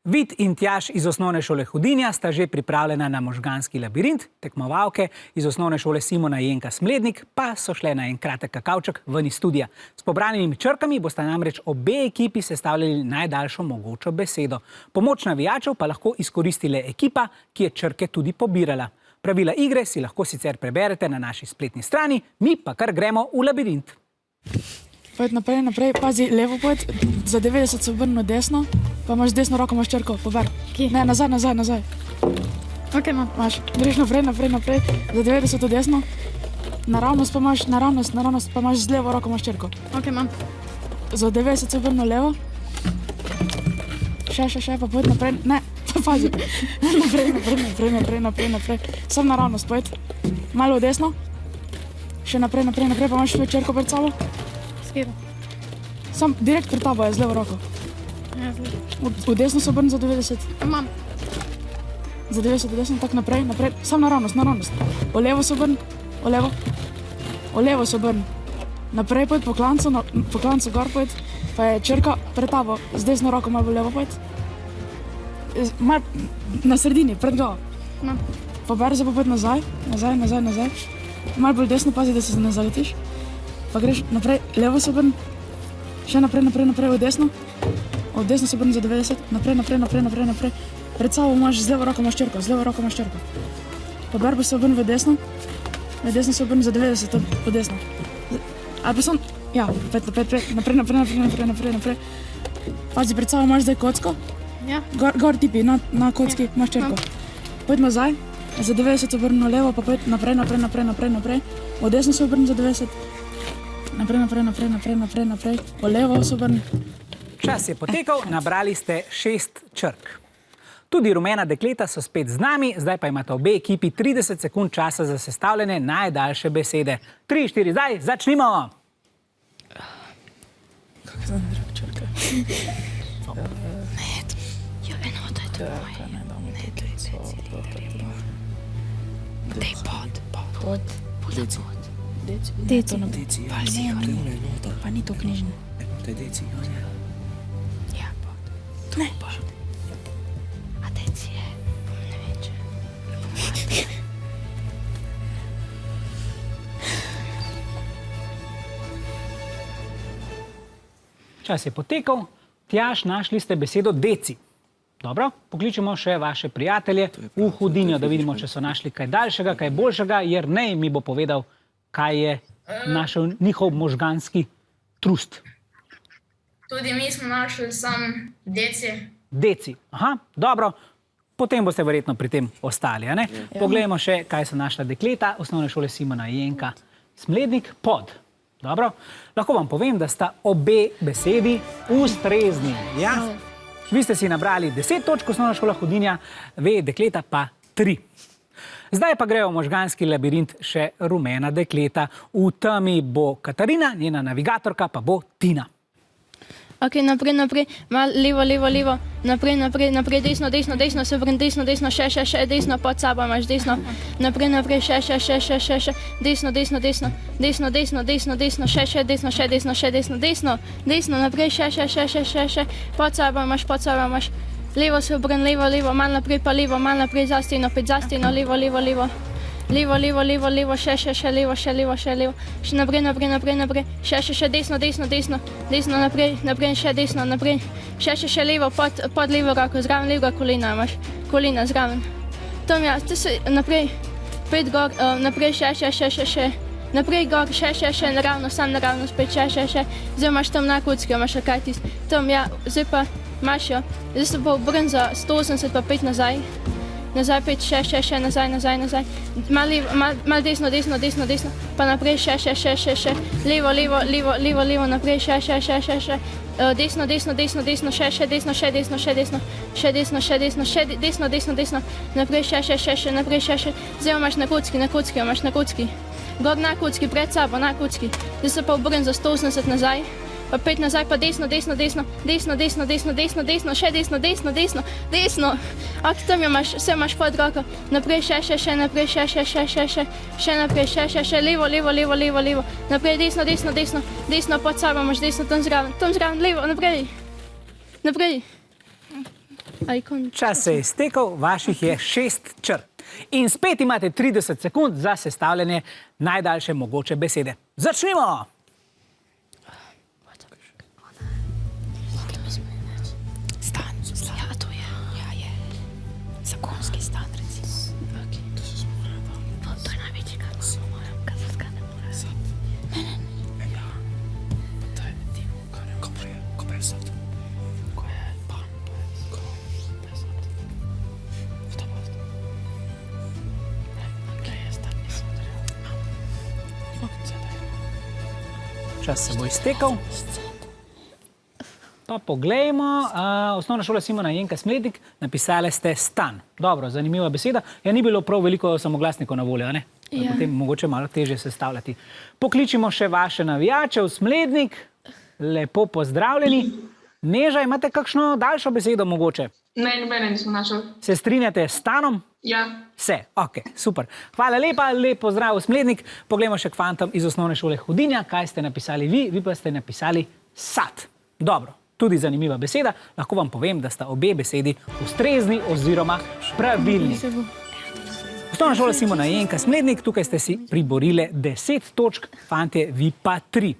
Vid in Tjaž iz osnovne šole Hudinja sta že pripravljena na možganski labirint, tekmovalke iz osnovne šole Simona Jenka Smlednik pa so šle na en kratek kakavček ven iz studija. S pobranimi črkami bosta namreč obe ekipi sestavljali najdaljšo mogočo besedo. Pomoč navijačev pa lahko izkoristile ekipa, ki je črke tudi pobirala. Pravila igre si lahko sicer preberete na naši spletni strani, mi pa kar gremo v labirint. Pojď naprej, pazi, levo pojď, za 90 se obrni desno, pa imaš desno roko, imaš črko, pober. Ne, nazaj. Ok, imaš, greš naprej, za 90 desno, naravnost pa imaš z levo roko, imaš črko. Ok, imam. Za 90 se obrni levo, še, pa pojď naprej, ne, pa pazi, naprej, sam naravnost pojď, malo v desno, še naprej, pa imaš svojo črko pred sabo. Sam direkt pred tabo je z levo roko. Ja, z levo. V desno se obrni za 90. Imam. Za 90 desno, tak naprej. Sam naravnost. O levo se obrni, o levo se obrni. Naprej pojď po klancu gor pojď, pa je črka pred tabo, z desno roko malo levo pojď. Mal na sredini, pred glavo. Poberi se pa pojď nazaj. Mal bolj desno, pazi, da se ne zaletiš. Pa greš naprej, levo se obrni, še naprej, v desno. Od desno se obrni za 90, naprej. Pred sabo imaš, z levo roko imaš črko. Pober pa se obrni v desno se obrni za 90, po desno. Ali pa sam, ja, naprej. Pazi, pred sabo imaš zdaj kocko. Ja. Gor tipi, na kocki imaš črko. Pojď nazaj, za 90 se obrni na levo, pa pojď naprej. Od desno se obrni za 90. Naprej. Po levo se obrni. Čas je potekal, nabrali ste 6 črk. Tudi rumena dekleta so spet z nami, zdaj pa imate obe ekipi 30 sekund časa za sestavljene najdaljše besede. 3, 4, zdaj, začnimo! Kako se nabrali črke? Ja, enota je to moje. Dej pod. Deci. Pa ni to knjižno. Ja, pod. Ne. A deci je, ne vem če. Čas je potekal, Tjaž, našli ste besedo deci. Dobro, pokličemo še vaše prijatelje v Hudinjo, da vidimo, če so našli kaj daljšega, kaj boljšega. Jernej mi bo povedal, kaj je našel njihov možganski trust. Tudi mi smo našli sam deci. Deci, aha, dobro. Potem boste verjetno pri tem ostali, a ne? Poglejmo še, kaj so našla dekleta osnovne šole Simona Jenka Smlednik, pod. Dobro, lahko vam povem, da sta obe besedi ustrezni, ja? Vi ste si nabrali 10 točk osnovna šola Hudinja, dekleta pa 3. Zdaj pa grejo v možganski labirint še rumena dekleta. V temi bo Katarina, njena navigatorka pa bo Tina. Ok, naprej, malo levo, naprej, desno, se obrni desno, še, desno, pod sabo imaš desno, naprej, še, desno, desno, naprej, še, pod sabo imaš, levo se obrni, levo, malo naprej, pa levo, malo naprej, za steno, levo, še, levo, še naprej, še, desno, naprej, še desno, naprej, še, levo, pod levo roko, zraven levega kolena imaš, kolena zraven. Tam ja, ti se naprej, pet gor, naprej, še, naprej gor, še, naravno, sam naravno, spet še, zdaj imaš tam na kocki, imaš kaj tis, tam ja, zdaj pa imaš jo, zdaj se pa obrni za 180, pa pet nazaj, pet, še, nazaj, mal desno, pa naprej, še, levo, naprej, še, desno, še, desno, naprej, še, zdaj imaš na kocki, gor na kocki, pred sabo, na kocki, zdaj se pa obrni za 180 nazaj, pa pet nazaj, pa desno, še desno, ak tam imaš, vse imaš pod roko, naprej, še, naprej, še, levo, naprej, desno, pod sabo imaš desno, tam zraven, levo, naprej. Icon. Čas se je iztekel, vaših je 6 črk. In spet imate 30 sekund za sestavljanje najdaljše mogoče besede. Začnimo! Stan. Ja, to je. Ja, je. Zakonski stan, recimo. To je največji, kar moram, kar se skane mora. To je Timo. Ko pa je sad. Ko je pan. Ko je sad. Što pa? Kaj je stan? Čas se bo iztekel. Pa poglejmo, osnovna šola Simona Jenka Smlednik, napisali ste stan. Dobro, zanimiva beseda. Ja, ni bilo prav veliko samoglasnikov na voljo, ne? Ja. Potem mogoče malo težje sestavljati. Pokličimo še vaše navijače v Smlednik. Lepo pozdravljeni. Neža, imate kakšno daljšo besedo mogoče? Ne, nobene nismo našli. Se strinjate s stanom? Ja, Vse, ok, super. Hvala lepa, lep pozdrav v Smlednik. Poglejmo še k fantom iz osnovne šole Hudinja. Kaj ste napisali vi pa ste napisali sad. Dobro, tudi zanimiva beseda. Lahko vam povem, da sta obe besedi ustrezni oziroma pravilni. Osnovna šola Simona Jenka Smlednik, tukaj ste si priborile 10 točk, fantje, vi pa 3.